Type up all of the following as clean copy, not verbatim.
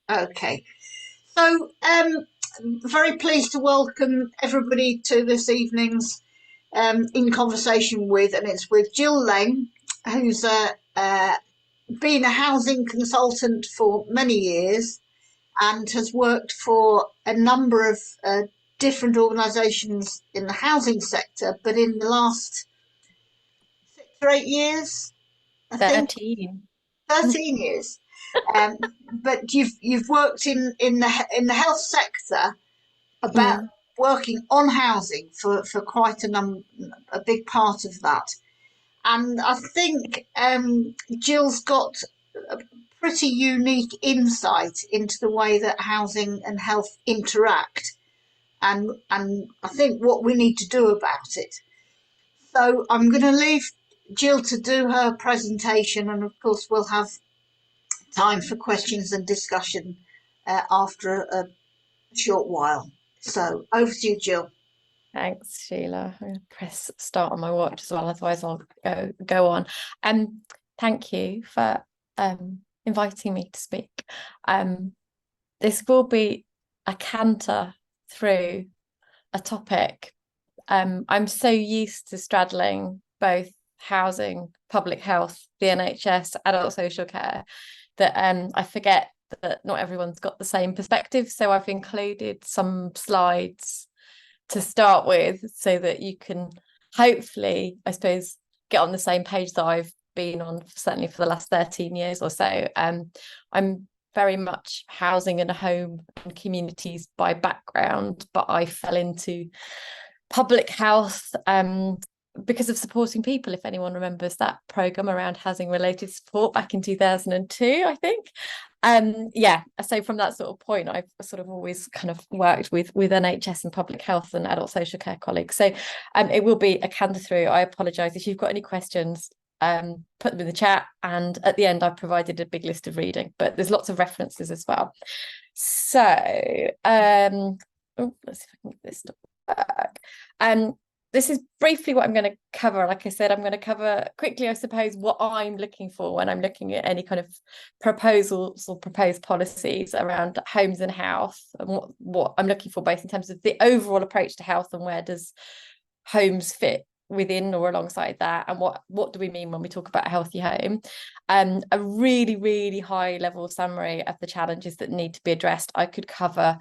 Okay. So, very pleased to welcome everybody to this evening's In Conversation with, and it's with Gill Leng, who's been a housing consultant for many years and has worked for a number of different organisations in the housing sector, but in the last 6 or 8 years, I think, 13. 13 years. Um, but you've worked in the health sector about Mm. working on housing for quite a big part of that. And I think Jill's got a pretty unique insight into the way that housing and health interact, and I think what we need to do about it. So I'm going to leave Jill to do her presentation, and of course we'll have time for questions and discussion after a short while. So over to you, Jill. Thanks, Sheila. I'm going to press start on my watch as well, otherwise I'll go on. Thank you for inviting me to speak. This will be a canter through a topic. I'm so used to straddling both housing, public health, the NHS, adult social care, that I forget that not everyone's got the same perspective. So I've included some slides to start with so that you can hopefully, I suppose, get on the same page that I've been on certainly for the last 13 years or so. I'm very much housing and home and communities by background, but I fell into public health because of supporting people. If anyone remembers that programme around housing related support back in 2002, I think. Yeah, so from that sort of point, I've sort of always kind of worked with NHS and public health and adult social care colleagues. So it will be a canter through. I apologise if you've got any questions. Put them in the chat, and at the end I've provided a big list of reading, but there's lots of references as well. So let's see if I can get this to work. This is briefly what I'm going to cover. Like I said, I'm going to cover quickly, I suppose, what I'm looking for when I'm looking at any kind of proposals or proposed policies around homes and health, and what I'm looking for both in terms of the overall approach to health and where does homes fit within or alongside that, and what do we mean when we talk about a healthy home. A really high level summary of the challenges that need to be addressed. I could cover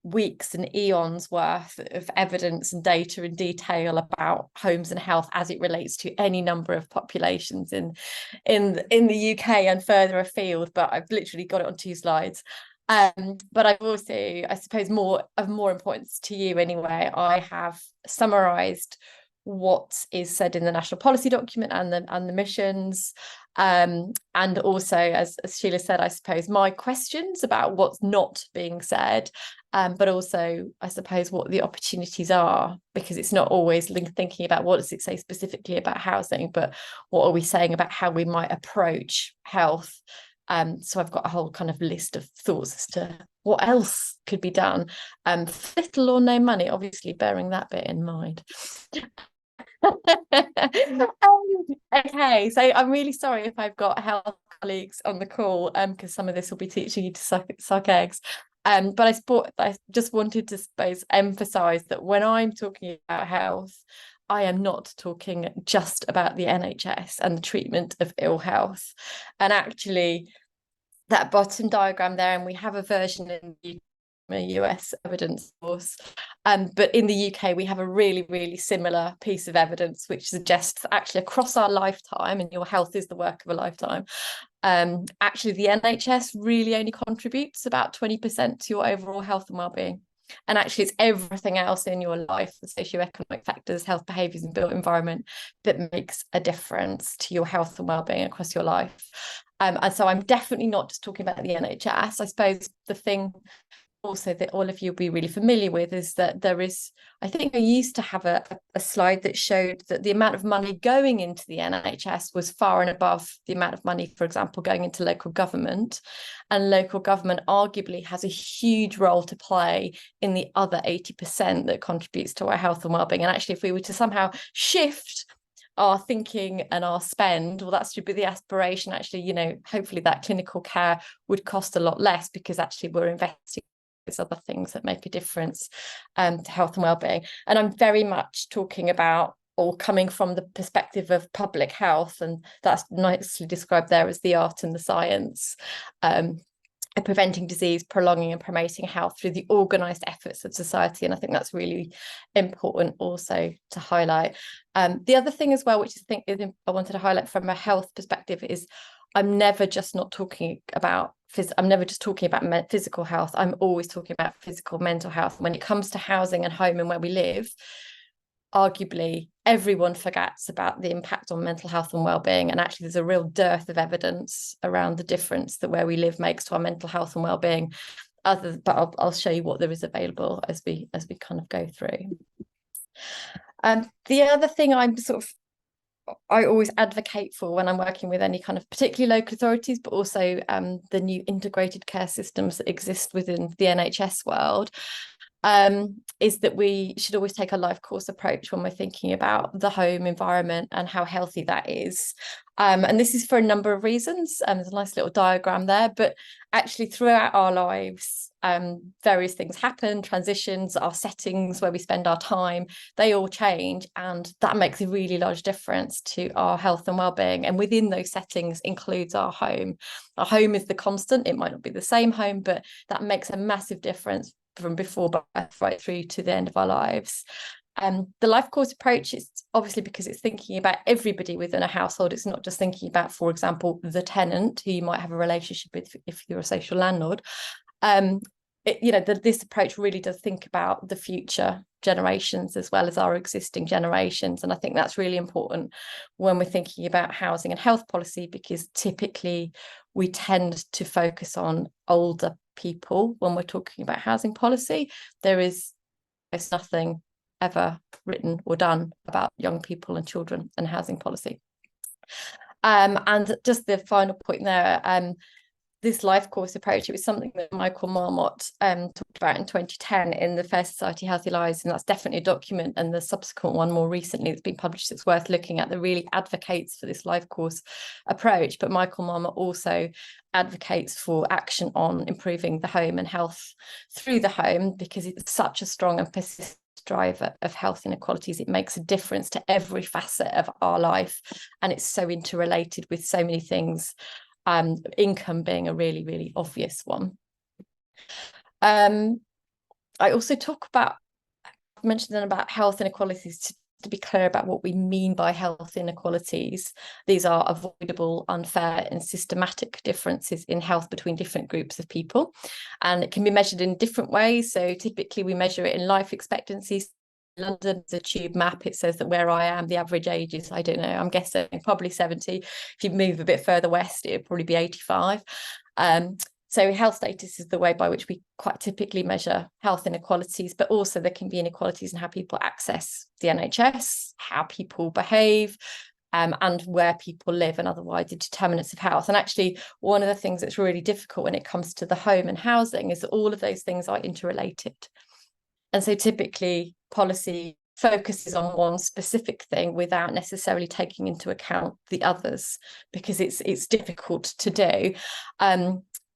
weeks and eons worth of evidence and data in detail about homes and health as it relates to any number of populations in the UK and further afield, but I've literally got it on 2 slides. But I've also, I suppose, more importance to you anyway, I have summarised what is said in the national policy document and the missions, and also, as Sheila said, I suppose my questions about what's not being said, but also I suppose what the opportunities are, because it's not always thinking about what does it say specifically about housing, but what are we saying about how we might approach health. So I've got a whole kind of list of thoughts as to what else could be done, for little or no money, obviously bearing that bit in mind. Okay, so I'm really sorry if I've got health colleagues on the call, because some of this will be teaching you to suck eggs. But I just wanted to suppose emphasize that when I'm talking about health, I am not talking just about the NHS and the treatment of ill health. And actually, that bottom diagram there, and we have a version in the US evidence source, but in the UK we have a really similar piece of evidence which suggests that actually across our lifetime, and your health is the work of a lifetime, actually the NHS really only contributes about 20% to your overall health and well-being. And actually it's everything else in your life, the socioeconomic factors, health behaviours and built environment, that makes a difference to your health and well-being across your life. And so I'm definitely not just talking about the NHS. I suppose the thing also that all of you will be really familiar with is that there is, I think I used to have a slide that showed that the amount of money going into the NHS was far and above the amount of money, for example, going into local government. And local government arguably has a huge role to play in the other 80% that contributes to our health and wellbeing. And actually, if we were to somehow shift our thinking and our spend, well, that should be the aspiration. Actually, you know, hopefully that clinical care would cost a lot less because actually we're investing in other things that make a difference to health and well-being. And I'm very much talking about, or coming from the perspective of public health, and that's nicely described there as the art and the science of preventing disease, prolonging and promoting health through the organised efforts of society. And I think that's really important also to highlight. The other thing as well, which I think I wanted to highlight from a health perspective, is I'm never just talking about physical health. I'm always talking about physical, mental health. When it comes to housing and home and where we live, arguably everyone forgets about the impact on mental health and well-being, and actually there's a real dearth of evidence around the difference that where we live makes to our mental health and well-being. But I'll show you what there is available as we kind of go through. The other thing I always advocate for when I'm working with any kind of particularly local authorities, but also the new integrated care systems that exist within the NHS world, is that we should always take a life course approach when we're thinking about the home environment and how healthy that is. And this is for a number of reasons. There's a nice little diagram there, but actually throughout our lives, various things happen, transitions, our settings where we spend our time, they all change, and that makes a really large difference to our health and well-being. And within those settings includes our home. Our home is the constant. It might not be the same home, but that makes a massive difference from before birth right through to the end of our lives. The life course approach is obviously because it's thinking about everybody within a household. It's not just thinking about, for example, the tenant who you might have a relationship with if you're a social landlord. This approach really does think about the future generations as well as our existing generations. And I think that's really important when we're thinking about housing and health policy, because typically we tend to focus on older people when we're talking about housing policy. There's nothing ever written or done about young people and children and housing policy. And just the final point there, this life course approach, it was something that Michael Marmot talked about in 2010 in the Fair Society Healthy Lives, and that's definitely a document, and the subsequent one more recently that's been published that's worth looking at, that really advocates for this life course approach. But Michael Marmot also advocates for action on improving the home and health through the home, because it's such a strong and persistent driver of health inequalities. It makes a difference to every facet of our life, and it's so interrelated with so many things, income being a really, really obvious one. I also talk about, I've mentioned about health inequalities to be clear about what we mean by health inequalities. These are avoidable, unfair, and systematic differences in health between different groups of people, and it can be measured in different ways. So typically we measure it in life expectancy. London, the tube map, it says that where I am, the average age is, I don't know, I'm guessing probably 70. If you move a bit further west, it would probably be 85. So health status is the way by which we quite typically measure health inequalities, but also there can be inequalities in how people access the NHS, how people behave, and where people live, and other wider determinants of health. And actually, one of the things that's really difficult when it comes to the home and housing is that all of those things are interrelated. And so typically policy focuses on one specific thing without necessarily taking into account the others, because it's difficult to do.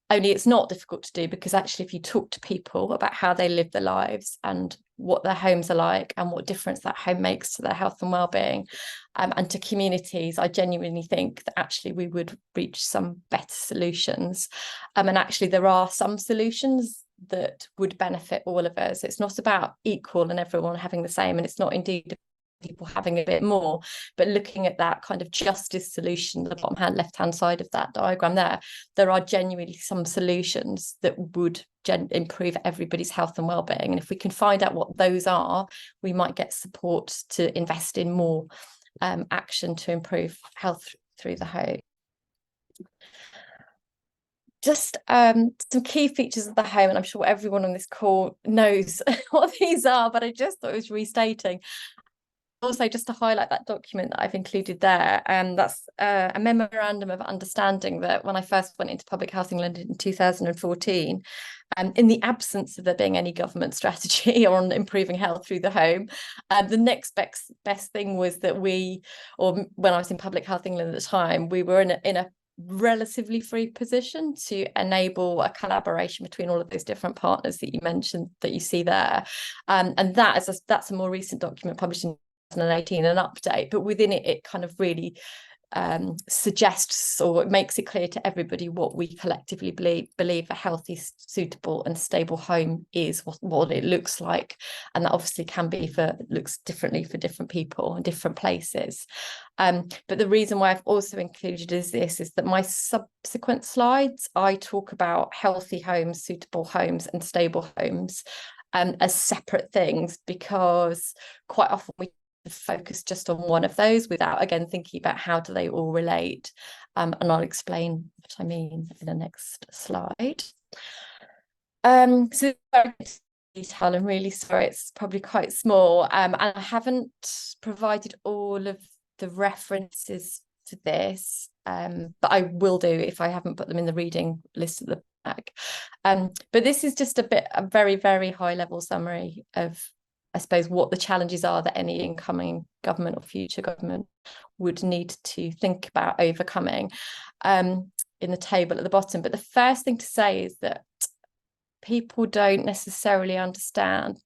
Only it's not difficult to do because actually if you talk to people about how they live their lives and what their homes are like and what difference that home makes to their health and well-being, and to communities, I genuinely think that actually we would reach some better solutions. And actually there are some solutions that would benefit all of us. It's not about equal and everyone having the same, and it's not indeed people having a bit more, but looking at that kind of justice solution, the bottom hand left hand side of that diagram there are genuinely some solutions that would improve everybody's health and well-being. And if we can find out what those are, we might get support to invest in more action to improve health through the home. Just some key features of the home, and I'm sure everyone on this call knows what these are, but I just thought it was restating. also, just to highlight that document that I've included there, and that's a memorandum of understanding that when I first went into Public Health England in 2014, in the absence of there being any government strategy on improving health through the home, the next best thing was that when I was in Public Health England at the time, we were in a relatively free position to enable a collaboration between all of those different partners that you mentioned, that you see there, and that's a more recent document published in 2018, an update, but within it, it kind of really suggests, or it makes it clear to everybody what we collectively believe a healthy, suitable and stable home is, what it looks like, and that obviously looks differently for different people and different places. But the reason why I've also included is that my subsequent slides, I talk about healthy homes, suitable homes and stable homes as separate things, because quite often we focus just on one of those without, again, thinking about how do they all relate. And I'll explain what I mean in the next slide. So detail, I'm really sorry, it's probably quite small, and I haven't provided all of the references to this, but I will do if I haven't put them in the reading list at the back. But this is just a very, very high level summary of, I suppose, what the challenges are that any incoming government or future government would need to think about overcoming, in the table at the bottom. But the first thing to say is that people don't necessarily understand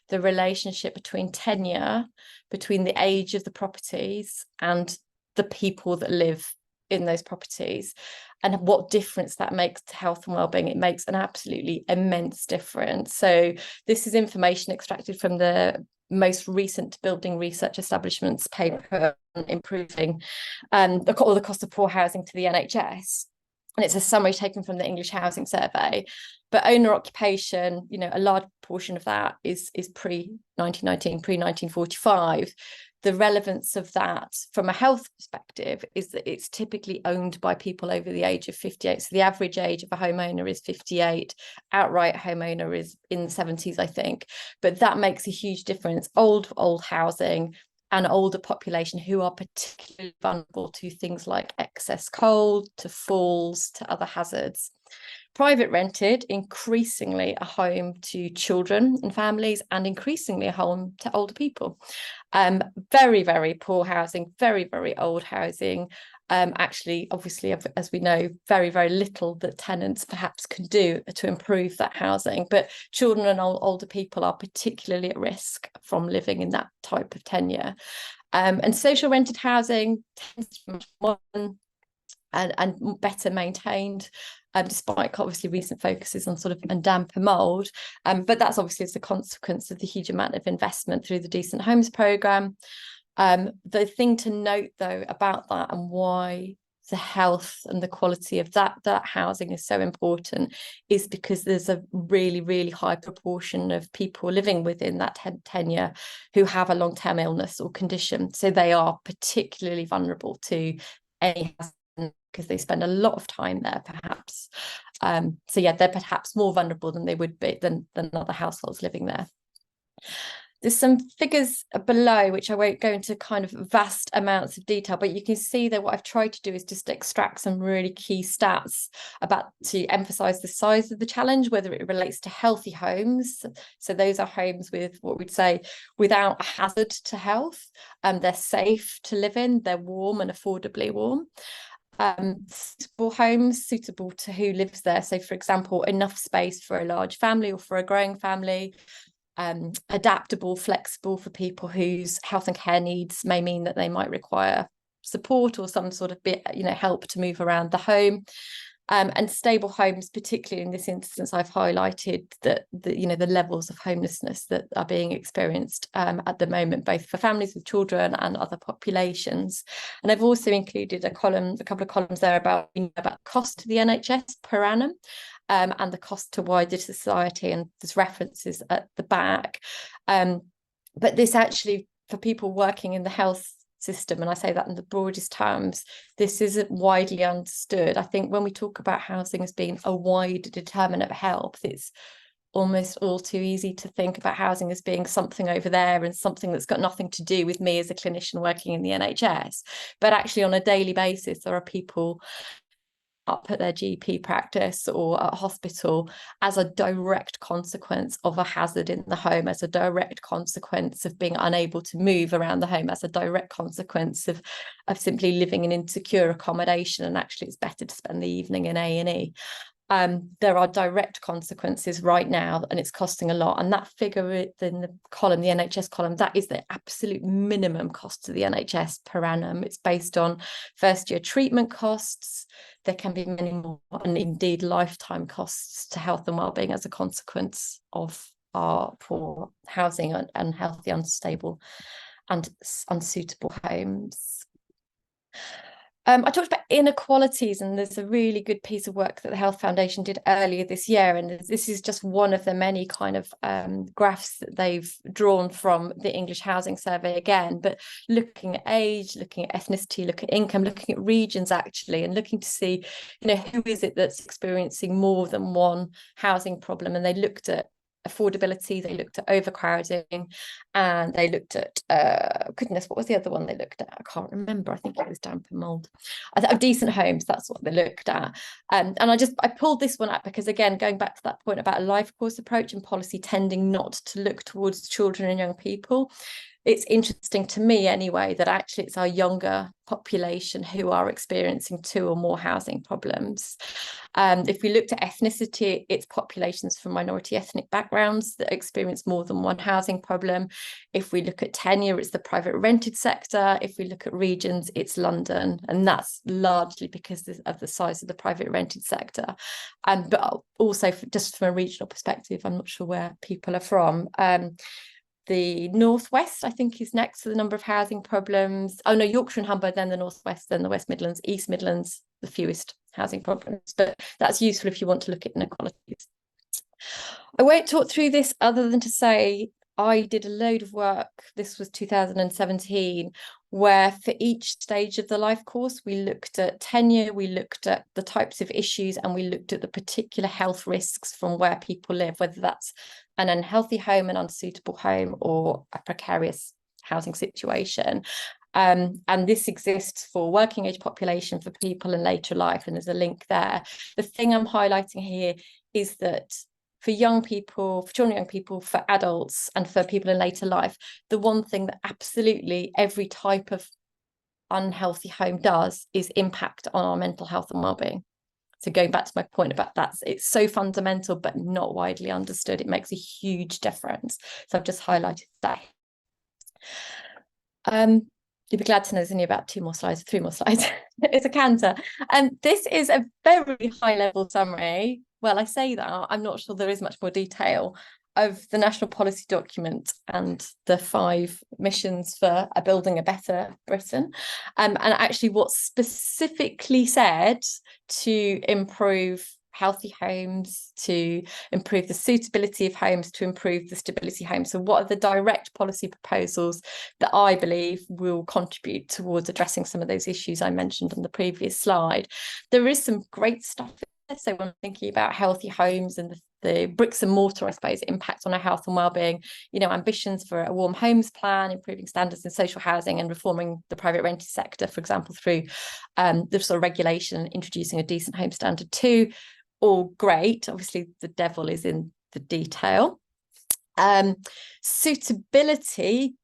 the relationship between tenure, between the age of the properties and the people that live in those properties, and what difference that makes to health and well-being. It makes an absolutely immense difference. So this is information extracted from the most recent Building Research Establishment's paper on improving the cost of poor housing to the NHS. And it's a summary taken from the English Housing Survey. But owner occupation, a large portion of that is pre-1919, pre-1945. The relevance of that from a health perspective is that it's typically owned by people over the age of 58. So the average age of a homeowner is 58. Outright homeowner is in the 70s, I think. But that makes a huge difference. Old housing, an older population who are particularly vulnerable to things like excess cold, to falls, to other hazards. Private rented, increasingly a home to children and families, and increasingly a home to older people. Very, very poor housing, very, very old housing. Actually, obviously, as we know, very, very little that tenants perhaps can do to improve that housing. But children and older people are particularly at risk from living in that type of tenure. And social rented housing tends to be much more and better maintained, despite obviously recent focuses on sort of and damp and mould. But that's obviously as a consequence of the huge amount of investment through the Decent Homes programme. The thing to note, though, about that and why the health and the quality of that housing is so important is because there's a really, really high proportion of people living within that tenure who have a long-term illness or condition. So they are particularly vulnerable to any housing, because they spend a lot of time there, perhaps. So yeah, they're perhaps more vulnerable than they would be than other households living there. There's some figures below, which I won't go into kind of vast amounts of detail, but you can see that what I've tried to do is just extract some really key stats to emphasize the size of the challenge, whether it relates to healthy homes. So those are homes with what we'd say without a hazard to health. They're safe to live in, they're warm and affordably warm. Suitable homes, suitable to who lives there. So, for example, enough space for a large family or for a growing family. Adaptable, flexible for people whose health and care needs may mean that they might require support or some sort of help to move around the home. And stable homes, particularly in this instance, I've highlighted that the levels of homelessness that are being experienced at the moment, both for families with children and other populations. And I've also included a couple of columns there about cost to the NHS per annum, and the cost to wider society, and there's references at the back. But this actually, for people working in the health system, and I say that in the broadest terms, this isn't widely understood. I think when we talk about housing as being a wide determinant of health, it's almost all too easy to think about housing as being something over there and something that's got nothing to do with me as a clinician working in the NHS. But actually, on a daily basis, there are people up at their GP practice or at hospital as a direct consequence of a hazard in the home, as a direct consequence of being unable to move around the home, as a direct consequence of simply living in insecure accommodation, and actually it's better to spend the evening in A&E. There are direct consequences right now, and it's costing a lot. And that figure in the column, the NHS column, that is the absolute minimum cost to the NHS per annum. It's based on first-year treatment costs. There can be many more, and indeed lifetime costs to health and wellbeing as a consequence of our poor housing and unhealthy, unstable, and unsuitable homes. I talked about inequalities, and there's a really good piece of work that the Health Foundation did earlier this year, and this is just one of the many kind of graphs that they've drawn from the English Housing Survey again, but looking at age, looking at ethnicity, looking at income, looking at regions actually, and looking to see, who is it that's experiencing more than one housing problem. And they looked at affordability, they looked at overcrowding, and they looked at goodness, what was the other one they looked at? I can't remember. I think it was damp and mold. Decent homes, that's what they looked at. And I pulled this one up because, again, going back to that point about a life course approach and policy tending not to look towards children and young people, it's interesting to me anyway that actually it's our younger population who are experiencing 2 or more housing problems. If we looked at ethnicity, it's populations from minority ethnic backgrounds that experience more than one housing problem. If we look at tenure, it's the private rented sector. If we look at regions, it's London, and that's largely because of the size of the private rented sector. But also just from a regional perspective, I'm not sure where people are from. The Northwest, I think, is next for the number of housing problems. Oh no, Yorkshire and Humber, then the Northwest, then the West Midlands, East Midlands, the fewest housing problems. But that's useful if you want to look at inequalities. I won't talk through this other than to say I did a load of work. This was 2017, where for each stage of the life course, we looked at tenure, we looked at the types of issues, and we looked at the particular health risks from where people live, whether that's an unhealthy home, an unsuitable home, or a precarious housing situation. And this exists for working age population, for people in later life, and there's a link there. The thing I'm highlighting here is that for young people, for children and young people, for adults, and for people in later life, the one thing that absolutely every type of unhealthy home does is impact on our mental health and well-being. So going back to my point about that, it's so fundamental but not widely understood. It makes a huge difference. So I've just highlighted that. You'll be glad to know there's only about 3 more slides. It's a canter. And this is a very high level summary. Well, I say that, I'm not sure there is much more detail of the national policy document and the 5 missions for building a better Britain. And actually what's specifically said to improve healthy homes, to improve the suitability of homes, to improve the stability of homes. So what are the direct policy proposals that I believe will contribute towards addressing some of those issues I mentioned on the previous slide? There is some great stuff. So when I'm thinking about healthy homes and the bricks and mortar, I suppose, impact on our health and wellbeing, ambitions for a warm homes plan, improving standards in social housing, and reforming the private rented sector, for example, through the sort of regulation, introducing a decent home standard too. All great. Obviously, the devil is in the detail. Suitability,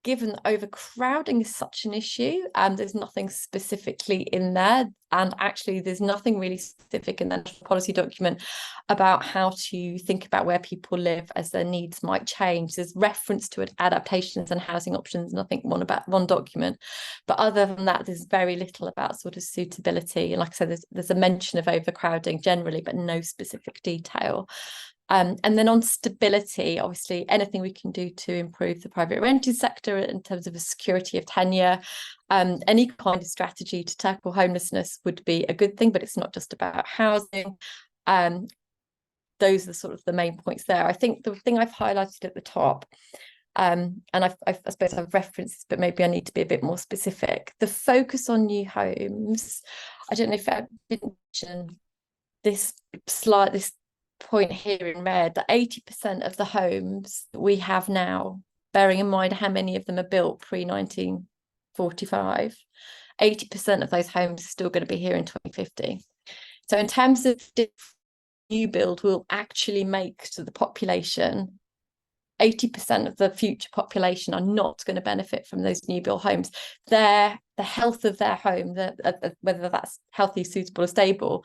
given that overcrowding is such an issue, there's nothing specifically in there, and actually there's nothing really specific in the national policy document about how to think about where people live as their needs might change. There's reference to adaptations and housing options, and I think one document, but other than that, there's very little about sort of suitability. And like I said, there's a mention of overcrowding generally, but no specific detail. And then on stability, obviously, anything we can do to improve the private rented sector in terms of a security of tenure, any kind of strategy to tackle homelessness would be a good thing, but it's not just about housing. Those are sort of the main points there. I think the thing I've highlighted at the top, and I suppose I've referenced this, but maybe I need to be a bit more specific. The focus on new homes. I don't know if I didn't mention this slide, this point here in red that 80% of the homes that we have now, bearing in mind how many of them are built pre-1945, 80% of those homes are still going to be here in 2050. So in terms of new build, will actually make to the population, 80% of the future population are not going to benefit from those new build homes. The health of their home, whether that's healthy, suitable, or stable,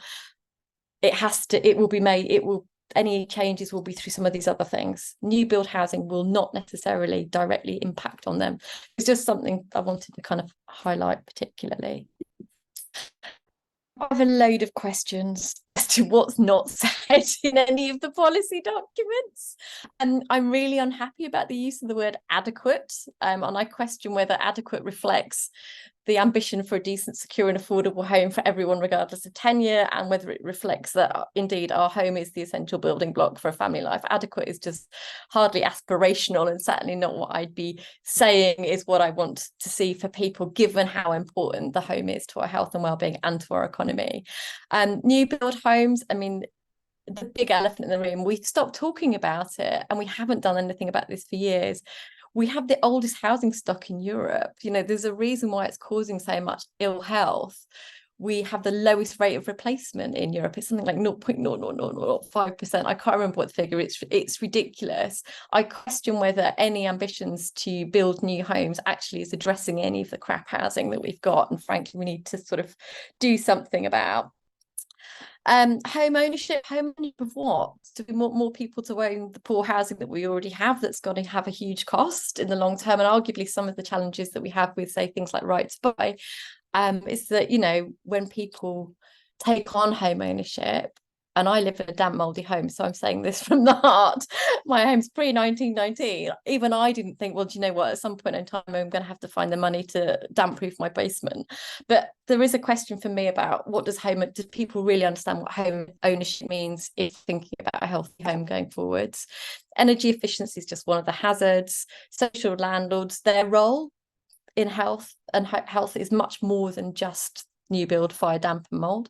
any changes will be through some of these other things. New build housing will not necessarily directly impact on them. It's just something I wanted to kind of highlight particularly. I have a load of questions as to what's not said in any of the policy documents. And I'm really unhappy about the use of the word adequate. And I question whether adequate reflects the ambition for a decent, secure and affordable home for everyone, regardless of tenure, and whether it reflects that indeed our home is the essential building block for a family life. Adequate is just hardly aspirational, and certainly not what I'd be saying is what I want to see for people, given how important the home is to our health and well-being and to our economy. New build homes, I mean, the big elephant in the room, we've stopped talking about it and we haven't done anything about this for years. We have the oldest housing stock in Europe. You know, there's a reason why it's causing so much ill health. We have the lowest rate of replacement in Europe. It's something like 0.00005%. I can't remember what the figure is. It's ridiculous. I question whether any ambitions to build new homes actually is addressing any of the crap housing that we've got. And frankly, we need to sort of do something about. Home ownership of what? Do we want more people to own the poor housing that we already have that's going to have a huge cost in the long term? And arguably some of the challenges that we have with, say, things like right to buy, is that, you know, when people take on home ownership, and I live in a damp mouldy home, so I'm saying this from the heart. My home's pre-1919. Even I didn't think, well, do you know what? At some point in time, I'm going to have to find the money to damp-proof my basement. But there is a question for me about do people really understand what home ownership means if thinking about a healthy home going forwards? Energy efficiency is just one of the hazards. Social landlords, their role in health is much more than just new build, fire, damp and mold.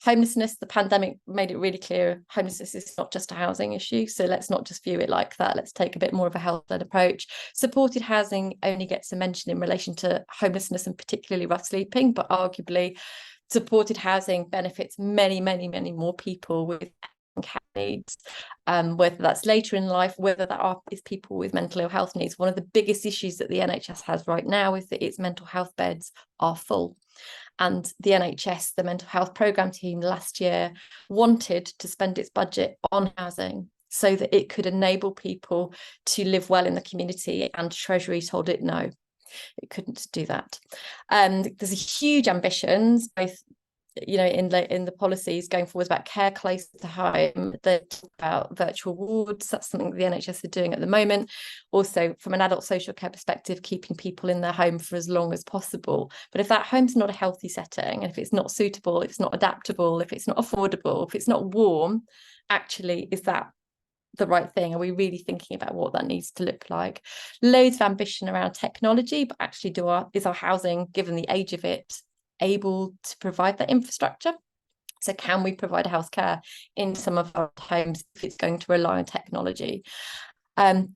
Homelessness, the pandemic made it really clear homelessness is not just a housing issue, so let's not just view it like that. Let's take a bit more of a health-led approach. Supported housing only gets a mention in relation to homelessness and particularly rough sleeping, but arguably supported housing benefits many more people with needs, whether that's later in life, whether that is people with mental ill health needs. One of the biggest issues that the NHS has right now is that its mental health beds are full. And the NHS, the mental health programme team last year, wanted to spend its budget on housing so that it could enable people to live well in the community, and Treasury told it no, it couldn't do that. There's huge ambitions, both, you know, in the policies going forward about care close to home. They talk about virtual wards. That's something that the NHS are doing at the moment. Also, from an adult social care perspective, keeping people in their home for as long as possible. But if that home's not a healthy setting, and if it's not suitable, if it's not adaptable, if it's not affordable, if it's not warm, actually, is that the right thing? Are we really thinking about what that needs to look like? Loads of ambition around technology, but actually is our housing, given the age of it, able to provide that infrastructure? So can we provide healthcare in some of our homes if it's going to rely on technology?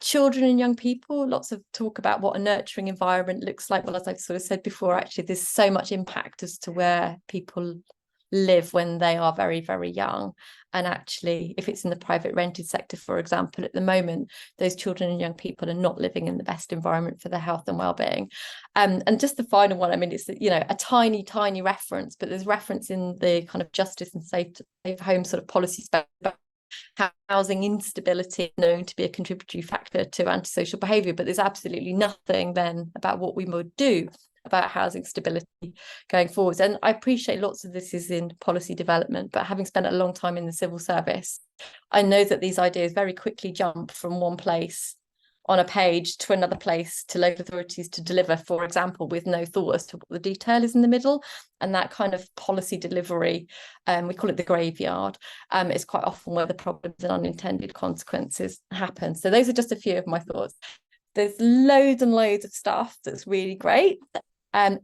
Children and young people, lots of talk about what a nurturing environment looks like. Well, as I've sort of said before, actually there's so much impact as to where people live when they are very young. And actually, if it's in the private rented sector, for example, at the moment, those children and young people are not living in the best environment for their health and well-being. And just the final one, I mean, it's, you know, a tiny reference, but there's reference in the kind of justice and safe home sort of policy space about housing instability is known to be a contributory factor to antisocial behaviour, but there's absolutely nothing then about what we would do about housing stability going forwards. And I appreciate lots of this is in policy development, but having spent a long time in the civil service, I know that these ideas very quickly jump from one place on a page to another place to local authorities to deliver, for example, with no thought as to what the detail is in the middle. And that kind of policy delivery, we call it the graveyard, is quite often where the problems and unintended consequences happen. So those are just a few of my thoughts. There's loads and loads of stuff that's really great.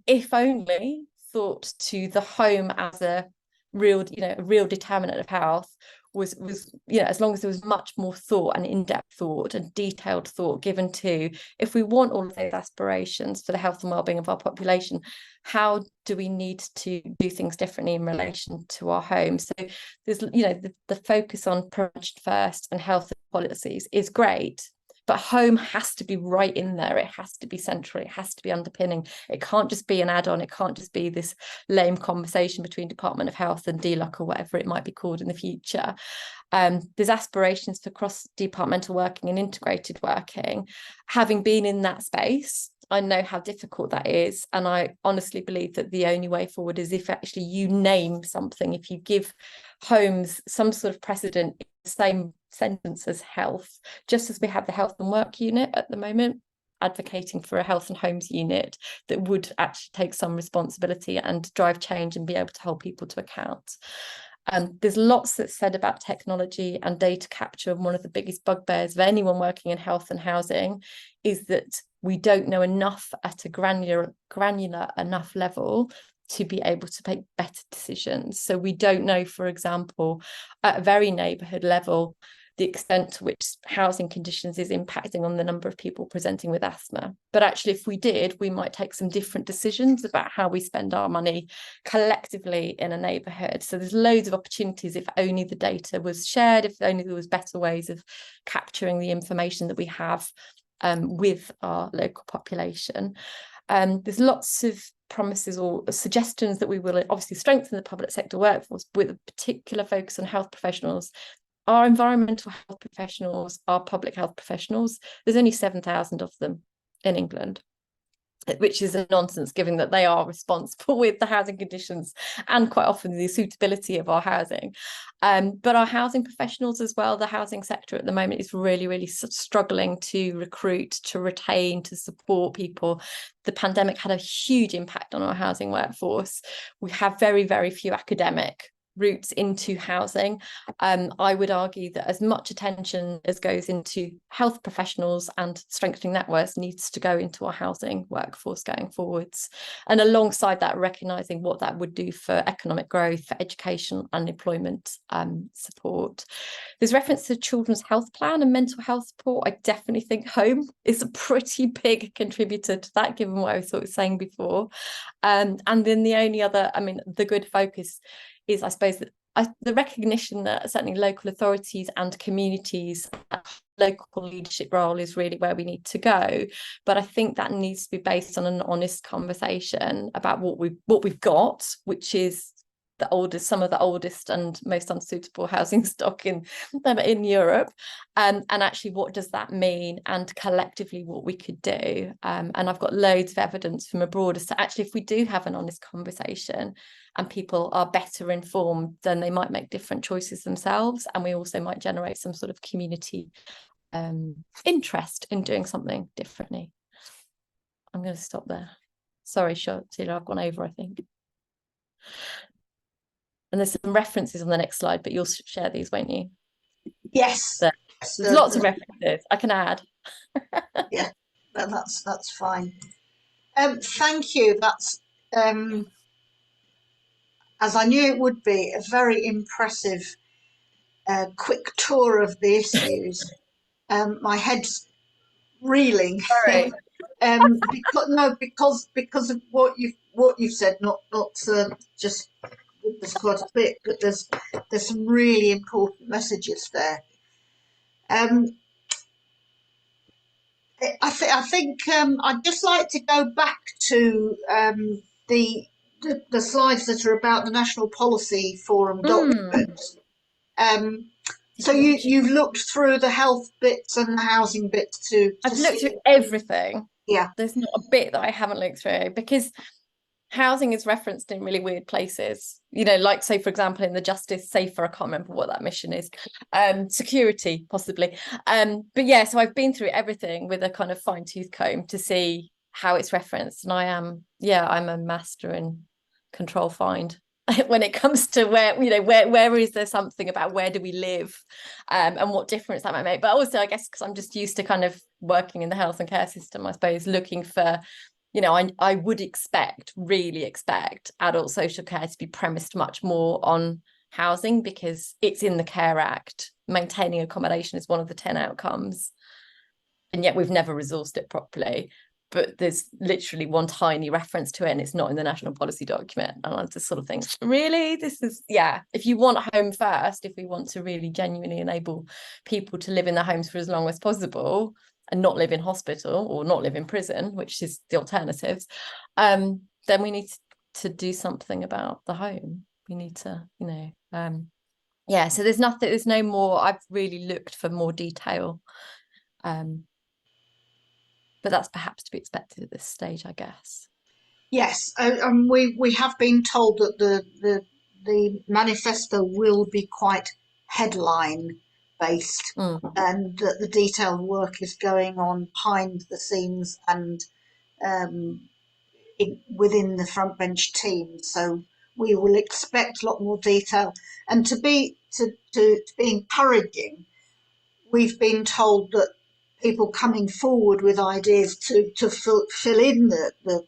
If only thought to the home as a real, a real determinant of health was as long as there was much more thought and in-depth thought and detailed thought given to, if we want all of those aspirations for the health and well-being of our population, how do we need to do things differently in relation to our homes? So there's, the focus on prevention first and health policies is great, but home has to be right in there. It has to be central. It has to be underpinning. It can't just be an add-on. It can't just be this lame conversation between Department of Health and DLUC or whatever it might be called in the future. There's aspirations for cross-departmental working and integrated working. Having been in that space, I know how difficult that is. And I honestly believe that the only way forward is if actually you name something, if you give homes some sort of precedent in the same sentence as health, just as we have the health and work unit at the moment, advocating for a health and homes unit that would actually take some responsibility and drive change and be able to hold people to account. There's lots that's said about technology and data capture, and one of the biggest bugbears of anyone working in health and housing is that we don't know enough at a granular enough level to be able to make better decisions. So we don't know, for example, at a very neighbourhood level, the extent to which housing conditions is impacting on the number of people presenting with asthma. But actually, if we did, we might take some different decisions about how we spend our money collectively in a neighbourhood. So there's loads of opportunities if only the data was shared, if only there was better ways of capturing the information that we have with our local population. There's lots of promises or suggestions that we will obviously strengthen the public sector workforce with a particular focus on health professionals. Our environmental health professionals, our public health professionals, there's only 7,000 of them in England, which is a nonsense given that they are responsible with the housing conditions and quite often the suitability of our housing. But our housing professionals as well, the housing sector at the moment is really, really struggling to recruit, to retain, to support people. The pandemic had a huge impact on our housing workforce. We have very, very few academic routes into housing. I would argue that as much attention as goes into health professionals and strengthening networks needs to go into our housing workforce going forwards. And alongside that, recognising what that would do for economic growth, for education and employment support. There's reference to children's health plan and mental health support. I definitely think home is a pretty big contributor to that, given what I was sort of saying before. And then the only other, the good focus is, I suppose, that the recognition that certainly local authorities and communities, local leadership role is really where we need to go. But I think that needs to be based on an honest conversation about what we've got, which is some of the oldest and most unsuitable housing stock in Europe, and actually what does that mean, and collectively what we could do. And I've got loads of evidence from abroad as to actually, if we do have an honest conversation and people are better informed, then they might make different choices themselves, and we also might generate some sort of community interest in doing something differently. I'm going to stop there. Sorry, Sheila, I've gone over, I think. And there's some references on the next slide, but you'll share these, won't you? Yes. There's lots of references I can add. Yeah, that's fine. Thank you. That's as I knew it would be, a very impressive quick tour of the issues. My head's reeling. Sorry. because of what you've said, not just there's quite a bit, but there's some really important messages there. I think I'd just like to go back to the slides that are about the National Policy Forum document. So you've looked through the health bits and the housing bits too. I've looked through everything. Yeah. There's not a bit that I haven't looked through, because housing is referenced in really weird places, like, say, for example, in the Justice Safer, I can't remember what that mission is, security possibly, but yeah, so I've been through everything with a kind of fine-tooth comb to see how it's referenced, and I'm a master in control find when it comes to where is there something about where do we live, and what difference that might make. But also, I guess, because I'm just used to kind of working in the health and care system, I suppose, looking for you know, I would really expect adult social care to be premised much more on housing, because it's in the Care Act. Maintaining accommodation is one of the 10 outcomes, and yet we've never resourced it properly. But there's literally one tiny reference to it, and it's not in the national policy document. And I just sort of think, really, this is, yeah, if you want home first, if we want to really genuinely enable people to live in their homes for as long as possible and not live in hospital or not live in prison, which is the alternatives, then we need to do something about the home. We need to, you know, yeah, so there's no more. I've really looked for more detail, but that's perhaps to be expected at this stage, I guess. Yes, we have been told that the manifesto will be quite headline based, and that the detailed work is going on behind the scenes and within the front bench team. So we will expect a lot more detail, and to be encouraging. We've been told that people coming forward with ideas to fill in the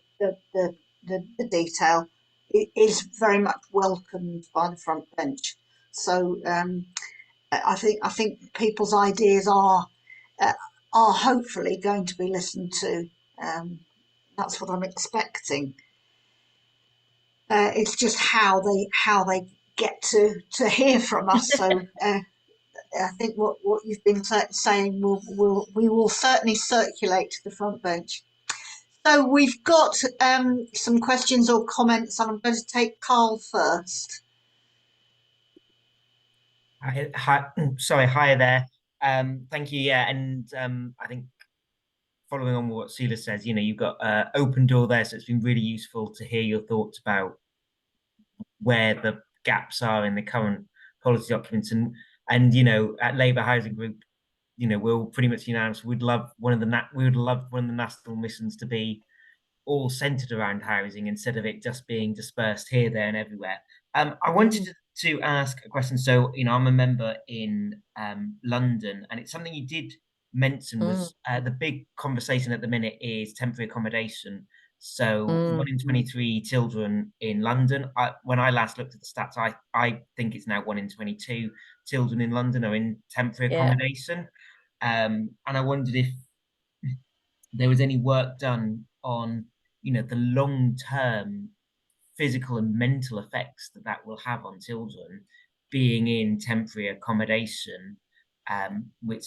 detail is very much welcomed by the front bench. So I think people's ideas are hopefully going to be listened to. That's what I'm expecting. It's just how they get to hear from us. So I think what you've been saying we will certainly circulate to the front bench. So we've got some questions or comments, and I'm going to take Carl first. Hi there. Thank you. Yeah, and I think following on what Sula says, you know, you've got open door there, so it's been really useful to hear your thoughts about where the gaps are in the current policy documents, and you know, at Labour Housing Group, you know, we're pretty much unanimous. We would love one of the national missions to be all centered around housing instead of it just being dispersed here, there, and everywhere. I wanted to ask a question. So, you know, I'm a member in London, and it's something you did mention was the big conversation at the minute is temporary accommodation. So, 1 in 23 children in London. When I last looked at the stats, I think it's now 1 in 22 children in London are in temporary accommodation. And I wondered if there was any work done on, you know, the long-term physical and mental effects that will have on children being in temporary accommodation, which,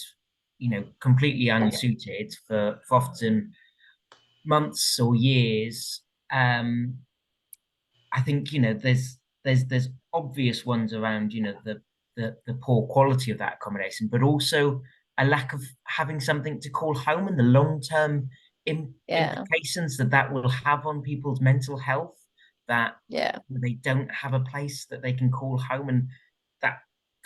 you know, completely unsuited for often months or years. I think, you know, there's obvious ones around, you know, the poor quality of that accommodation, but also a lack of having something to call home, and the long-term implications that will have on people's mental health, that they don't have a place that they can call home. And that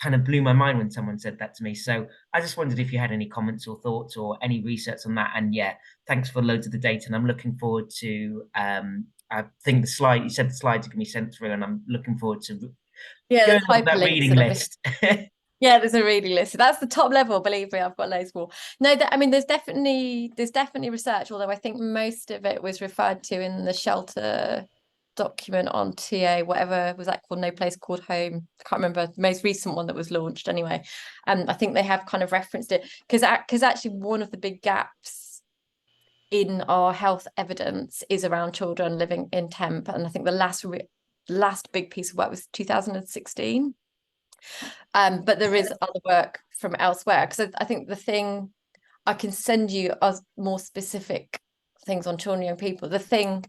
kind of blew my mind when someone said that to me. So I just wondered if you had any comments or thoughts or any research on that. And yeah, thanks for loads of the data, and I'm looking forward to I think you said the slides are going to be sent through, and I'm looking forward to going on that reading list. Yeah, there's a reading list. That's the top level. Believe me, I've got loads more. No, I mean, there's definitely research, although I think most of it was referred to in the shelter document on TA, whatever was that called? No Place Called Home. I can't remember the most recent one that was launched anyway. I think they have kind of referenced it because actually one of the big gaps in our health evidence is around children living in temp, and I think the last big piece of work was 2016. But there is other work from elsewhere, because I think the thing I can send you as more specific things on children and young people. The thing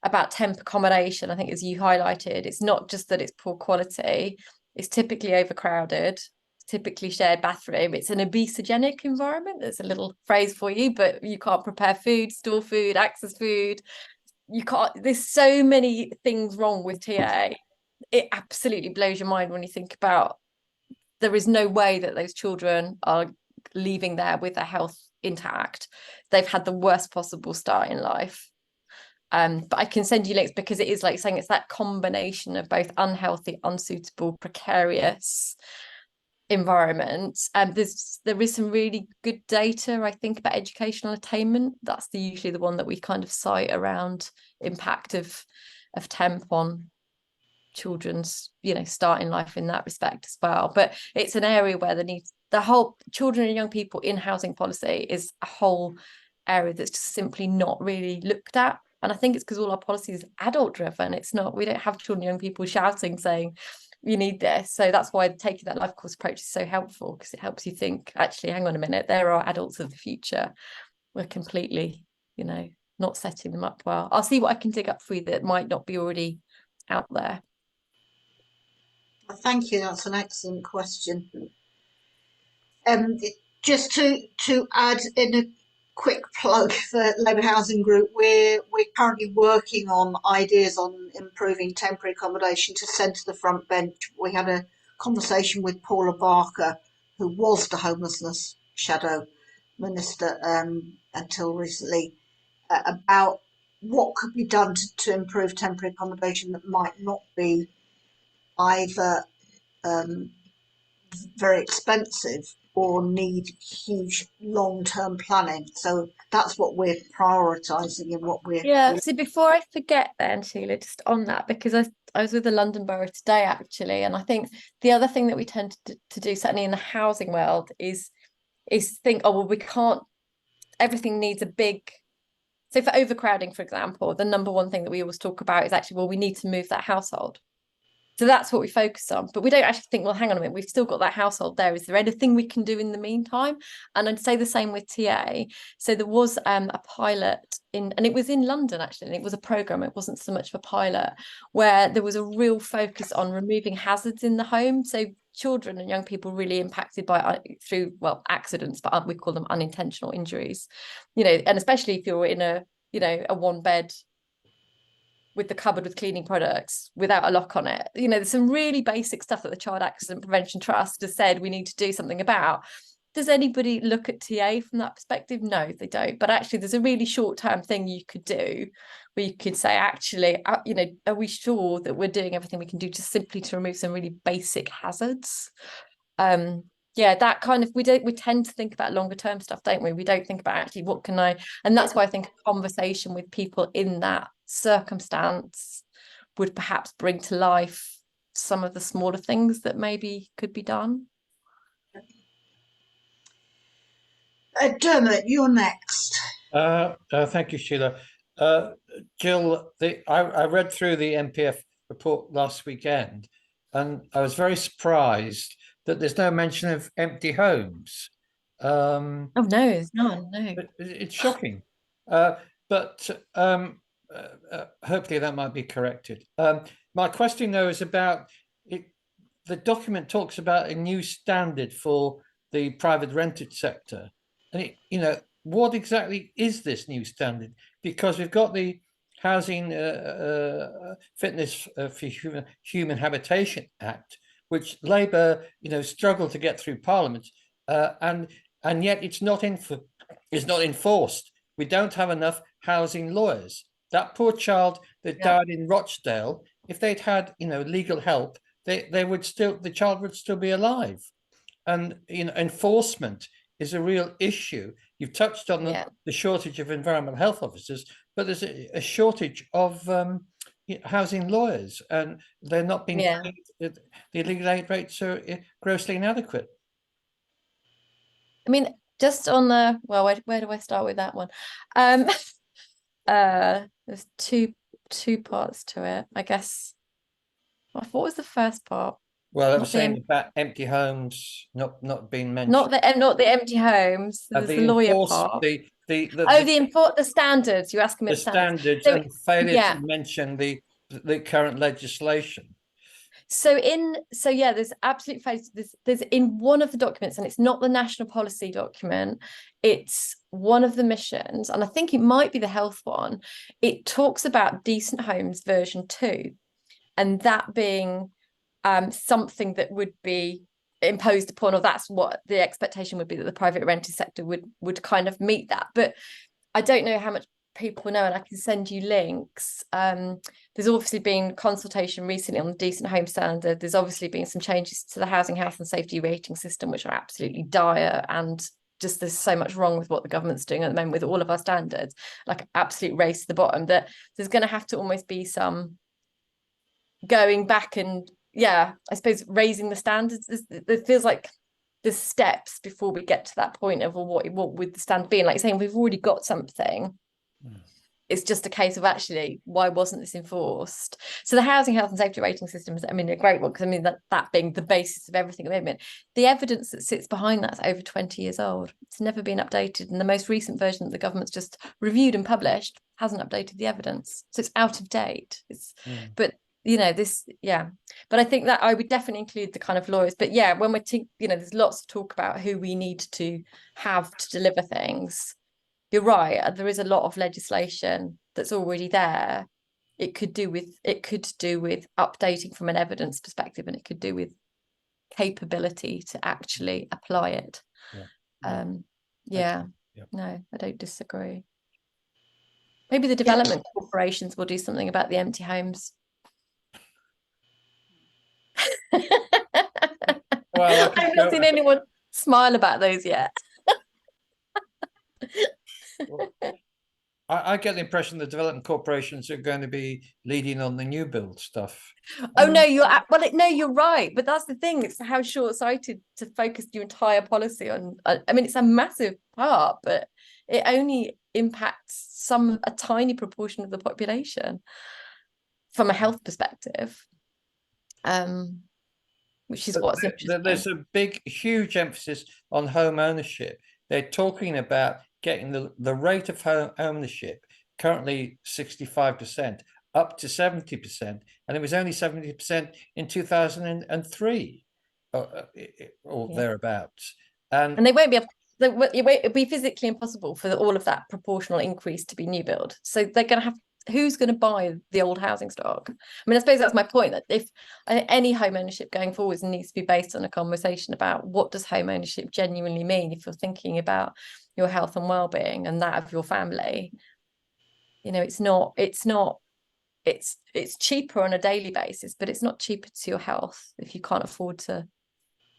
about temp accommodation, I think, as you highlighted, it's not just that it's poor quality, it's typically overcrowded, typically shared bathroom, it's an obesogenic environment. There's a little phrase for you, but you can't prepare food, store food, access food. You can't, there's so many things wrong with TA. It absolutely blows your mind when you think about there is no way that those children are leaving there with their health intact. They've had the worst possible start in life. But I can send you links, because it is like saying it's that combination of both unhealthy, unsuitable, precarious, environment. There is some really good data, I think, about educational attainment. That's usually the one that we kind of cite around impact of temp on children's, you know, starting life in that respect as well. But it's an area where the whole children and young people in housing policy is a whole area that's just simply not really looked at. And I think it's because all our policy is adult driven. It's not, we don't have children and young people shouting saying you need this. So that's why taking that life course approach is so helpful, because it helps you think, actually, hang on a minute, there are adults of the future. We're completely, you know, not setting them up well. I'll see what I can dig up for you that might not be already out there. Thank you. That's an excellent question. Just to add in a quick plug for Labour Housing Group, we're currently working on ideas on improving temporary accommodation to centre the front bench. We had a conversation with Paula Barker, who was the homelessness shadow minister until recently, about what could be done to improve temporary accommodation that might not be either very expensive or need huge long-term planning. So that's what we're prioritising and what we're... Yeah, so before I forget then, Sheila, just on that, because I was with the London Borough today, actually, and I think the other thing that we tend to do, certainly in the housing world, is think, oh, well, we can't, everything needs a big... So for overcrowding, for example, the number one thing that we always talk about is actually, well, we need to move that household. So that's what we focus on. But we don't actually think, well, hang on a minute, we've still got that household there. Is there anything we can do in the meantime? And I'd say the same with TA. So there was a pilot and it was in London, actually, and it was a programme. It wasn't so much of a pilot, where there was a real focus on removing hazards in the home. So children and young people really impacted by through, well, accidents, but we call them unintentional injuries, you know, and especially if you're in a, you know, a one bed with the cupboard with cleaning products without a lock on it. You know, there's some really basic stuff that the Child Accident Prevention Trust has said we need to do something about. Does anybody look at TA from that perspective? No, they don't. But actually, there's a really short-term thing you could do where you could say, actually, you know, are we sure that we're doing everything we can do just simply to remove some really basic hazards? Yeah, that kind of, we tend to think about longer term stuff, don't we? We don't think about actually what can I, and that's why I think a conversation with people in that circumstance would perhaps bring to life some of the smaller things that maybe could be done. Dermot, you're next. Thank you, Sheila. Gill, I read through the MPF report last weekend, and I was very surprised that there's no mention of empty homes. Oh no, there's none. No, it's shocking. But hopefully that might be corrected. My question, though, is about it. The document talks about a new standard for the private rented sector, and you know, what exactly is this new standard? Because we've got the Housing Fitness for Human Habitation Act, which Labour, you know, struggled to get through Parliament, and yet it's not enforced. We don't have enough housing lawyers. That poor child that died in Rochdale, if they'd had, you know, legal help, the child would still be alive. And, you know, enforcement is a real issue. You've touched on the shortage of environmental health officers, but there's a shortage of housing lawyers, and they're not being paid. The legal aid rates are grossly inadequate. I mean, just on the, well, where do I start with that one? There's two parts to it, I guess. What was the first part? Well, I was saying about empty homes not being mentioned. Not the empty homes. There's the lawyer part. The standards. You're asking me the standards so, and failure to mention the current legislation. There's absolute failure. There's in one of the documents, and it's not the national policy document. It's one of the missions, and I think it might be the health one. It talks about decent homes version 2, and that being something that would be imposed upon, or that's what the expectation would be, that the private rented sector would kind of meet that. But I don't know how much people know, and I can send you links. There's obviously been consultation recently on the Decent Home Standard. There's obviously been some changes to the Housing Health and Safety Rating System, which are absolutely dire, and just there's so much wrong with what the government's doing at the moment with all of our standards, like absolute race to the bottom, that there's going to have to almost be some going back and, yeah, I suppose raising the standards. It feels like there's steps before we get to that point of, well, what would the standard be? And like saying, we've already got something. It's just a case of, actually, why wasn't this enforced? So the Housing Health and Safety Rating System is, I mean, a great one, because I mean, that being the basis of everything at the moment. The evidence that sits behind that's over 20 years old. It's never been updated. And the most recent version that the government's just reviewed and published hasn't updated the evidence. So it's out of date. But you know, but I think that I would definitely include the kind of lawyers. But yeah, when we're there's lots of talk about who we need to have to deliver things. You're right, there is a lot of legislation that's already there. It could do with updating from an evidence perspective, and it could do with capability to actually apply it. No, I don't disagree. Maybe the development corporations will do something about the empty homes. Well, I've not seen anyone smile about those yet. Well, I get the impression the development corporations are going to be leading on the new build stuff. Oh no, you're right. But that's the thing. It's how short-sighted to focus your entire policy on. I mean, it's a massive part, but it only impacts a tiny proportion of the population from a health perspective. Which is what's interesting. There's a huge emphasis on home ownership. They're talking about getting the rate of home ownership, currently 65%, up to 70%, and it was only 70% in 2003 or thereabouts. And they won't be able. It won't be physically impossible for all of that proportional increase to be new build. So they're going to have. Who's going to buy the old housing stock? I mean, I suppose that's my point, that if any home ownership going forwards needs to be based on a conversation about what does home ownership genuinely mean if you're thinking about your health and well-being and that of your family. You know, it's cheaper on a daily basis, but it's not cheaper to your health if you can't afford to.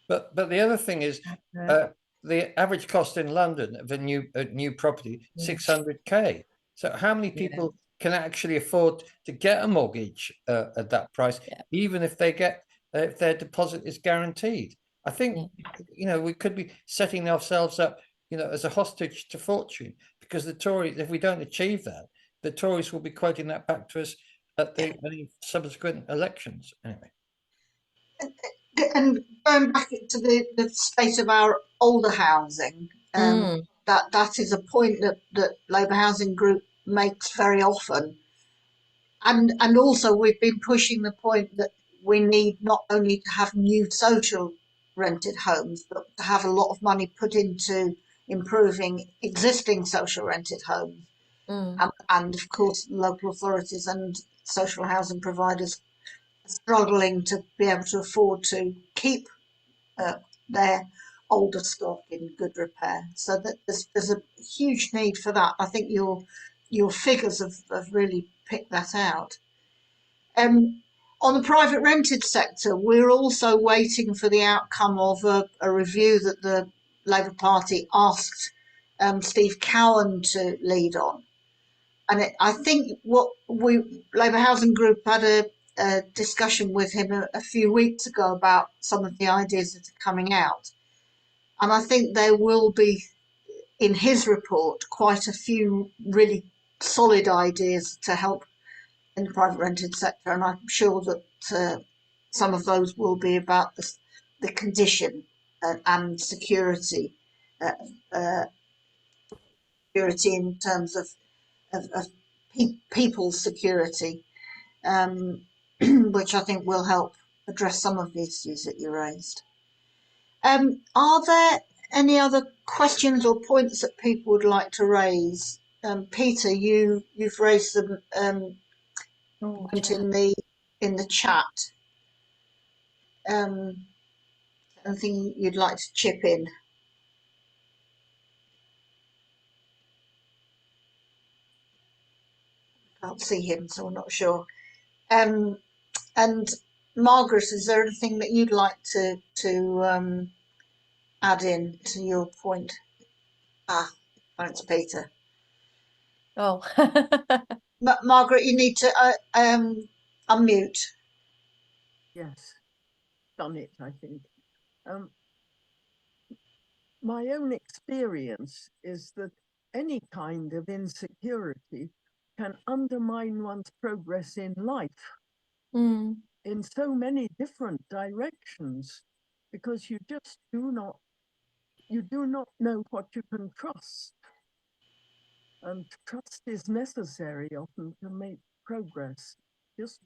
But the other thing is, the average cost in London of a new property, 600k. So how many people can actually afford to get a mortgage at that price, even if if their deposit is guaranteed? I think we could be setting ourselves up, as a hostage to fortune, because the Tories, if we don't achieve that, the Tories will be quoting that back to us at the subsequent elections. Anyway. And going back to the state of our older housing, that is a point that Labour Housing Group makes very often. And also we've been pushing the point that we need not only to have new social rented homes, but to have a lot of money put into improving existing social rented homes. And of course, local authorities and social housing providers are struggling to be able to afford to keep their older stock in good repair. So that there's a huge need for that. I think your figures have really picked that out. On the private rented sector, we're also waiting for the outcome of a review that the Labour Party asked Steve Cowan to lead on. And I think Labour Housing Group had a discussion with him a few weeks ago about some of the ideas that are coming out. And I think there will be, in his report, quite a few really solid ideas to help in the private rented sector. And I'm sure that some of those will be about the condition and security, security in terms of people's security, which I think will help address some of the issues that you raised. Are there any other questions or points that people would like to raise? Peter, you've raised them point in the chat. Anything you'd like to chip in? can't see him, so I'm not sure. And Margaret, is there anything that you'd like to add in to your point? Ah, thanks, Peter. Oh, Margaret, you need to unmute. Yes, done it, I think. My own experience is that any kind of insecurity can undermine one's progress in life in so many different directions, because you just do not know what you can trust. And trust is necessary often to make progress, just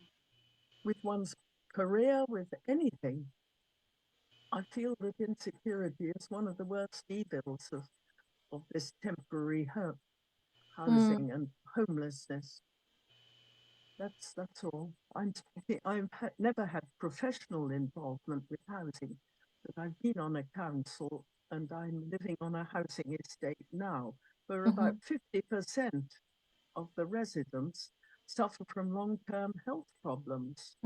with one's career, with anything. I feel that insecurity is one of the worst evils of this temporary housing and homelessness. That's all. I've never had professional involvement with housing, but I've been on a council and I'm living on a housing estate now where about 50% of the residents suffer from long-term health problems.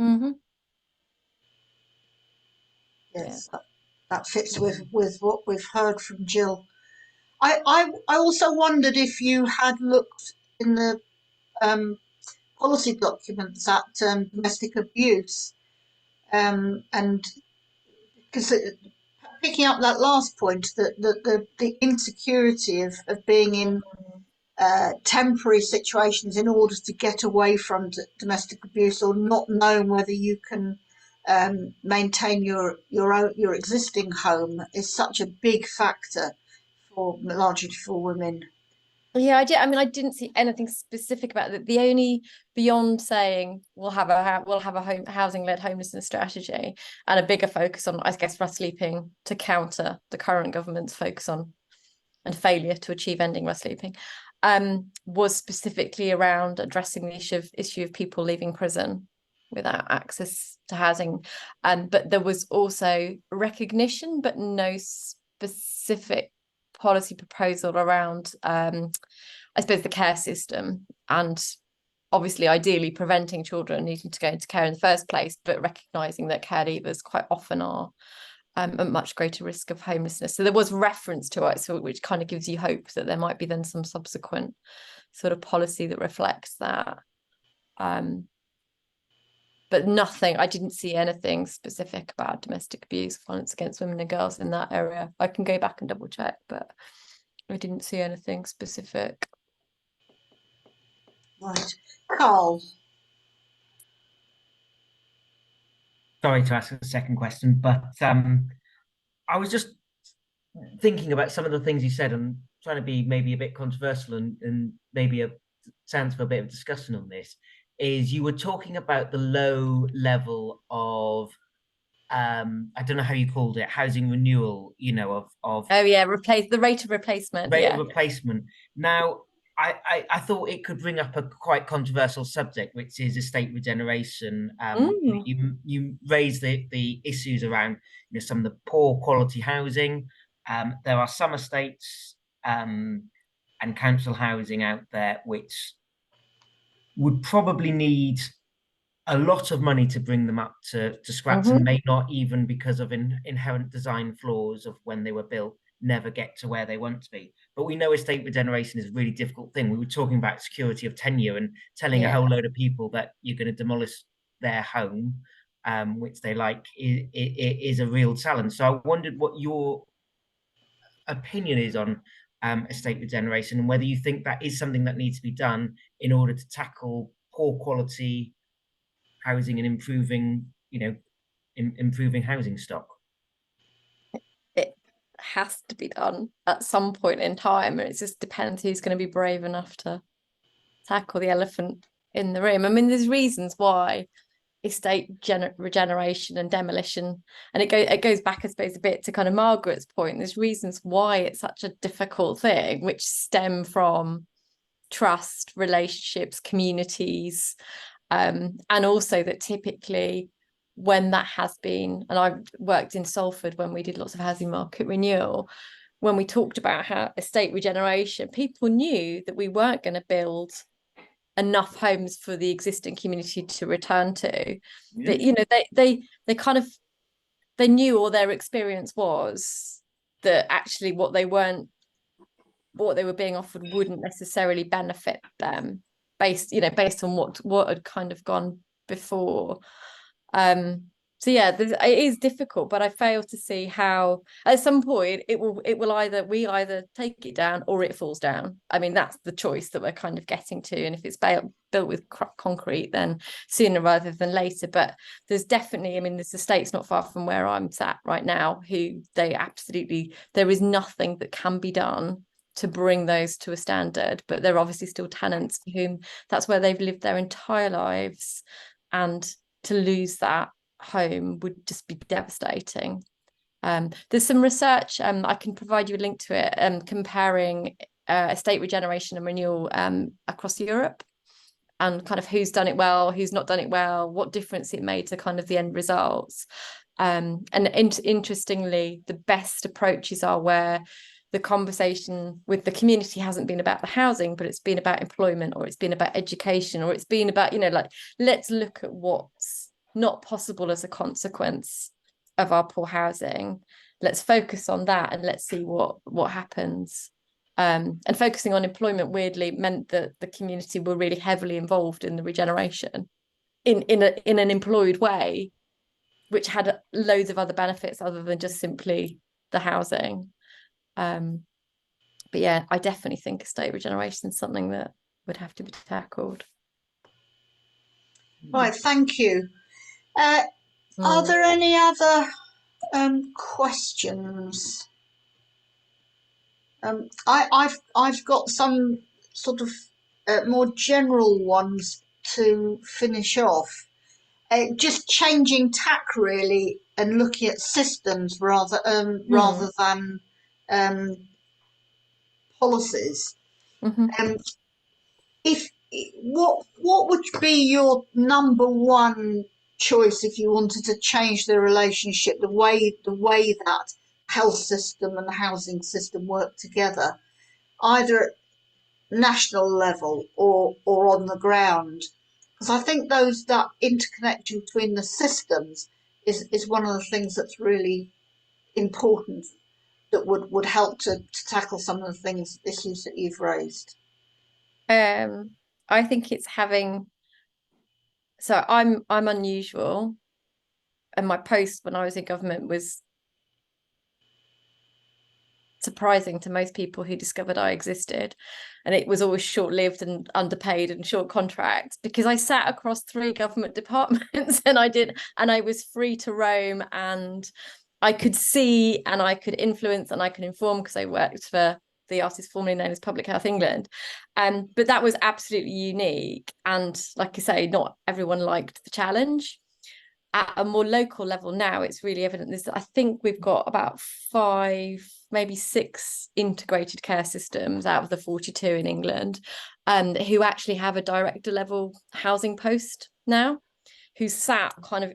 Yes, that fits with what we've heard from Gill. I also wondered if you had looked in the policy documents at domestic abuse, and because picking up that last point, that the insecurity of being in temporary situations in order to get away from domestic abuse, or not knowing whether you can maintain your existing home, is such a big factor for largely for women. Yeah, I did. I mean, I didn't see anything specific about it. The only, beyond saying we'll have a housing-led homelessness strategy and a bigger focus on, I guess, rough sleeping to counter the current government's focus on and failure to achieve ending rough sleeping, was specifically around addressing the issue of people leaving prison without access to housing. But there was also recognition, but no specific policy proposal around I suppose the care system, and obviously ideally preventing children needing to go into care in the first place, but recognizing that care leavers quite often are at much greater risk of homelessness. So there was reference to it, so which kind of gives you hope that there might be then some subsequent sort of policy that reflects that. But nothing, I didn't see anything specific about domestic abuse, violence against women and girls in that area. I can go back and double check, but I didn't see anything specific. Right, Carl. Sorry to ask a second question, but I was just thinking about some of the things you said and trying to be maybe a bit controversial and maybe a chance for a bit of discussion on this. Is you were talking about the low level of I don't know how you called it, housing renewal, you know, of Oh yeah, replace the rate of replacement. Of replacement. Now, I thought it could bring up a quite controversial subject, which is estate regeneration. You raised the issues around, you know, some of the poor quality housing. There are some estates and council housing out there which would probably need a lot of money to bring them up to scratch, and may not, even because of inherent design flaws of when they were built, never get to where they want to be. But we know estate regeneration is a really difficult thing. We were talking about security of tenure and telling a whole load of people that you're going to demolish their home, which they like, is a real challenge. So I wondered what your opinion is on estate regeneration, and whether you think that is something that needs to be done in order to tackle poor quality housing and improving, you know, improving housing stock. It has to be done at some point in time, and it just depends who's going to be brave enough to tackle the elephant in the room. I mean, there's reasons why estate regeneration and demolition, and it goes back, I suppose, a bit to kind of Margaret's point. There's reasons why it's such a difficult thing, which stem from trust, relationships, communities, and also that typically when that has been, and I've worked in Salford when we did lots of housing market renewal, when we talked about how estate regeneration, people knew that we weren't going to build enough homes for the existing community to return to. But you know, they kind of, they knew, or their experience was that actually what they were being offered wouldn't necessarily benefit them based on what had kind of gone before. So yeah, it is difficult, but I fail to see how at some point we either take it down or it falls down. I mean, that's the choice that we're kind of getting to. And if it's built with concrete, then sooner rather than later. But there's definitely, I mean, there's estates not far from where I'm sat right now who there is nothing that can be done to bring those to a standard, but they're obviously still tenants for whom that's where they've lived their entire lives, and to lose that home would just be devastating. There's some research, I can provide you a link to it, comparing estate regeneration and renewal across Europe, and kind of who's done it well, who's not done it well, what difference it made to kind of the end results. And interestingly, the best approaches are where the conversation with the community hasn't been about the housing, but it's been about employment, or it's been about education, or it's been about, like, let's look at what's not possible as a consequence of our poor housing. Let's focus on that and let's see what happens. And focusing on employment weirdly meant that the community were really heavily involved in the regeneration in an employed way, which had loads of other benefits other than just simply the housing. But yeah, I definitely think estate regeneration is something that would have to be tackled. Right, thank you. Are there any other questions? I've got some sort of more general ones to finish off. Just changing tack really, and looking at systems rather than policies. What would be your number one choice if you wanted to change the relationship, the way that health system and the housing system work together, either at national level or on the ground? Because I think that interconnection between the systems is one of the things that's really important, that would help to tackle some of the issues that you've raised. I think it's having, so I'm unusual, and my post when I was in government was surprising to most people who discovered I existed, and it was always short-lived and underpaid and short contracts, because I sat across 3 government departments and I was free to roam, and I could see and I could influence and I could inform, because I worked for the artist formerly known as Public Health England. But that was absolutely unique, and like I say, not everyone liked the challenge. At a more local level now, it's really evident. I think we've got about 5, maybe 6 integrated care systems out of the 42 in England, who actually have a director level housing post now, who sat kind of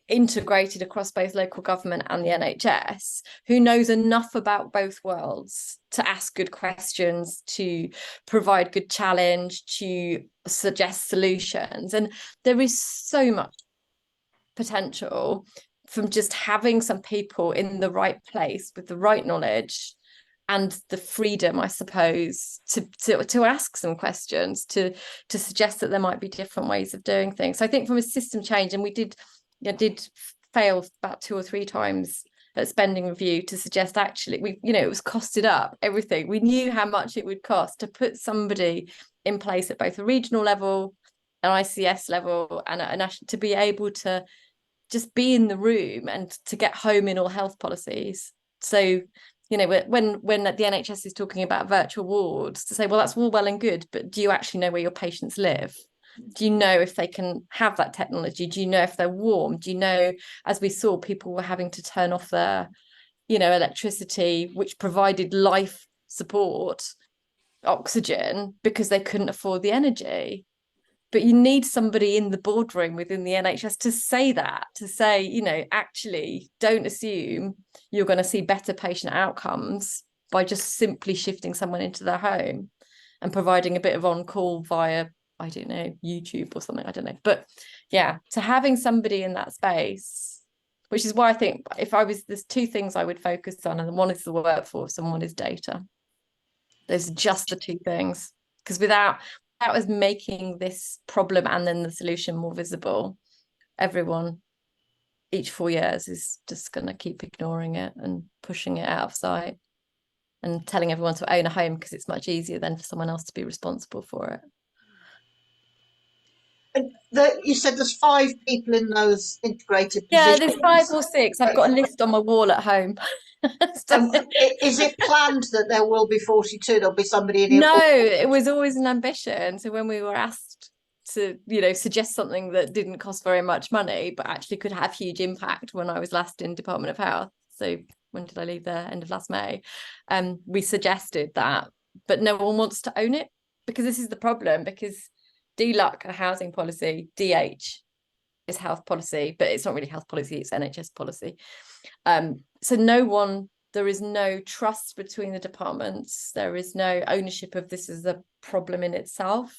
integrated across both local government and the NHS, who knows enough about both worlds to ask good questions, to provide good challenge, to suggest solutions. And there is so much potential from just having some people in the right place with the right knowledge and the freedom, I suppose, to ask some questions, to suggest that there might be different ways of doing things. So I think from a system change, and we did fail about 2 or 3 times at spending review to suggest actually it was costed up, everything. We knew how much it would cost to put somebody in place at both a regional level, an ICS level, and a national, to be able to just be in the room and to get home in all health policies. So when the NHS is talking about virtual wards, to say, well, that's all well and good, but do you actually know where your patients live? Do you know if they can have that technology? Do you know if they're warm? Do you know, as we saw, people were having to turn off their, electricity, which provided life support, oxygen, because they couldn't afford the energy. But you need somebody in the boardroom within the NHS to say that, to say, actually, don't assume you're going to see better patient outcomes by just simply shifting someone into their home and providing a bit of on-call via I don't know, YouTube or something, I don't know. But yeah, to having somebody in that space, which is why I think there's two things I would focus on, and one is the workforce and one is data. There's just the two things, because without us making this problem and then the solution more visible, everyone each 4 years is just going to keep ignoring it and pushing it out of sight and telling everyone to own a home because it's much easier than for someone else to be responsible for it. You said there's 5 people in those integrated Yeah, positions. there's 5 or 6. I've got a list on my wall at home. Is it planned that there will be 42? There'll be somebody in No, it was always an ambition. So when we were asked to, suggest something that didn't cost very much money, but actually could have huge impact, when I was last in Department of Health. So when did I leave there? End of last May. We suggested that, but no one wants to own it, because this is the problem, because DLUC, a housing policy, DH is health policy, but it's not really health policy, it's NHS policy. So there is no trust between the departments. There is no ownership of this as a problem in itself.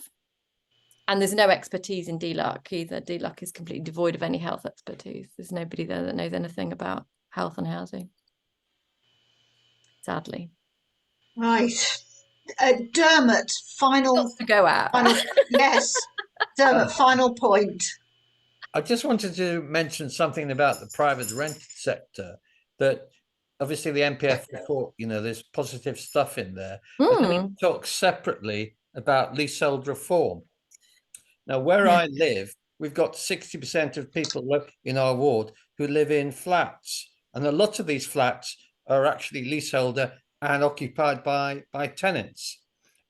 And there's no expertise in DLUC either. DLUC is completely devoid of any health expertise. There's nobody there that knows anything about health and housing, sadly. Right. Dermot, final to go at. Yes, Dermot, final point. I just wanted to mention something about the private rent sector, that obviously the NPF report, there's positive stuff in there. But then it talks separately about leasehold reform. Now, where I live, we've got 60% of people in our ward who live in flats. And a lot of these flats are actually leaseholder and occupied by tenants.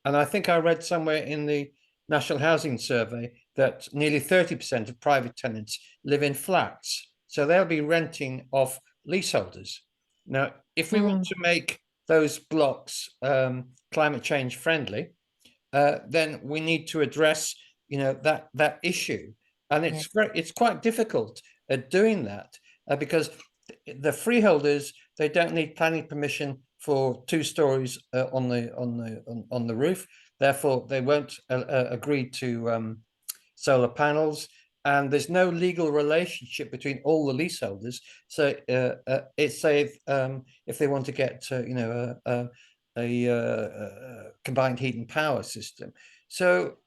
And I think I read somewhere in the National Housing Survey that nearly 30% of private tenants live in flats. So they'll be renting off leaseholders. Now, if we want to make those blocks climate change friendly, then we need to address, that issue. And it's quite difficult at doing that because the freeholders, they don't need planning permission for 2 stories on the roof. Therefore, they won't agree to solar panels, and there's no legal relationship between all the leaseholders. So it's safe if they want to get a combined heat and power system. So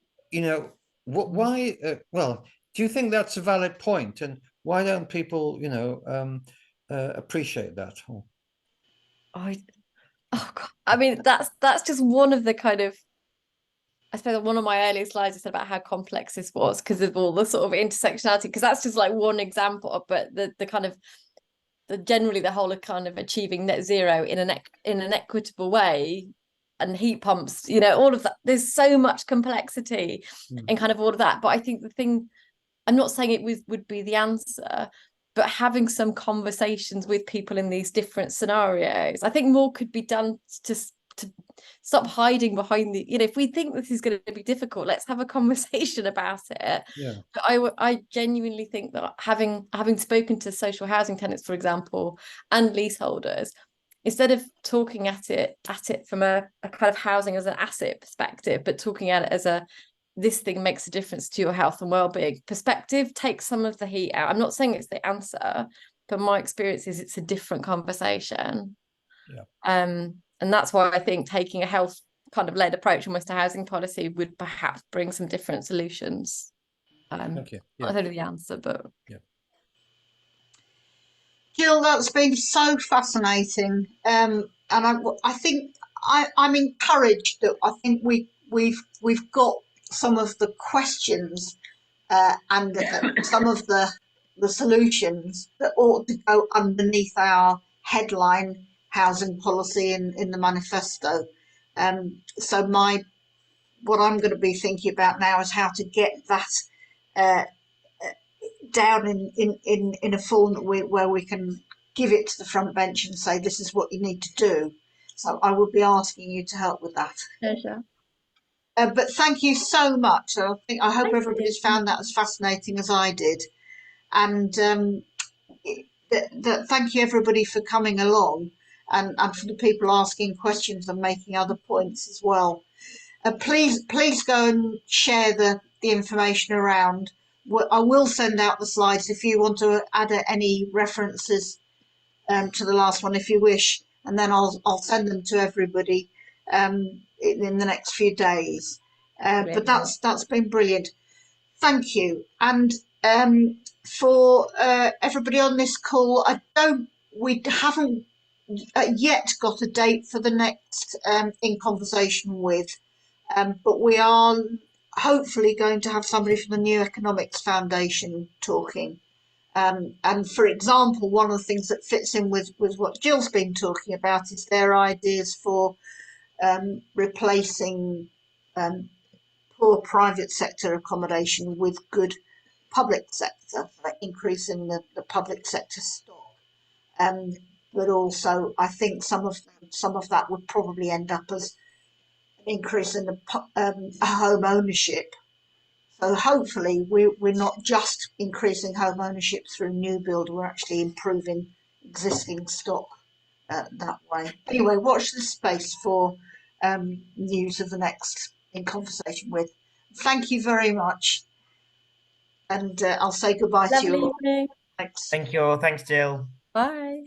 why? Well, do you think that's a valid point, and why don't people appreciate that? I mean, that's just one of the kind of, I suppose one of my earlier slides I said about how complex this was because of all the sort of intersectionality, because that's just like one example, but the kind of generally the whole of kind of achieving net zero in an equitable way, and heat pumps, all of that. There's so much complexity in kind of all of that. But I think the thing, I'm not saying it would be the answer, but having some conversations with people in these different scenarios, I think more could be done to stop hiding behind the, if we think this is going to be difficult, let's have a conversation about it. But I genuinely think that having spoken to social housing tenants, for example, and leaseholders, instead of talking at it from a kind of housing as an asset perspective, but talking at it as this thing makes a difference to your health and well-being perspective, take some of the heat out. I'm not saying it's the answer, but my experience is it's a different conversation. And that's why I think taking a health kind of led approach almost to housing policy would perhaps bring some different solutions. Thank you. I don't know the answer, but Gill, that's been so fascinating, and I think I'm encouraged that I think we've got some of the questions and some of the solutions that ought to go underneath our headline housing policy in the manifesto. So what I'm going to be thinking about now is how to get that down in a form where we can give it to the front bench and say this is what you need to do. So I will be asking you to help with that. Pleasure. But thank you so much. I hope everybody's found that as fascinating as I did, and thank you everybody for coming along, and for the people asking questions and making other points as well. Please go and share the information around. I will send out the slides if you want to add any references to the last one if you wish, and then I'll send them to everybody in the next few days. But that's been brilliant. Thank you. And for everybody on this call, we haven't yet got a date for the next In Conversation With, but we are hopefully going to have somebody from the New Economics Foundation talking. And for example, one of the things that fits in with what Gill's been talking about is their ideas for replacing poor private sector accommodation with good public sector, for increasing the public sector stock. But also, I think some of that would probably end up as an increase in the home ownership. So hopefully we're not just increasing home ownership through new build, we're actually improving existing stock that way. Anyway, watch this space for news of the next In Conversation With. Thank you very much. And I'll say goodbye to you all. Lovely evening. Thanks. Thank you all. Thanks, Jill. Bye.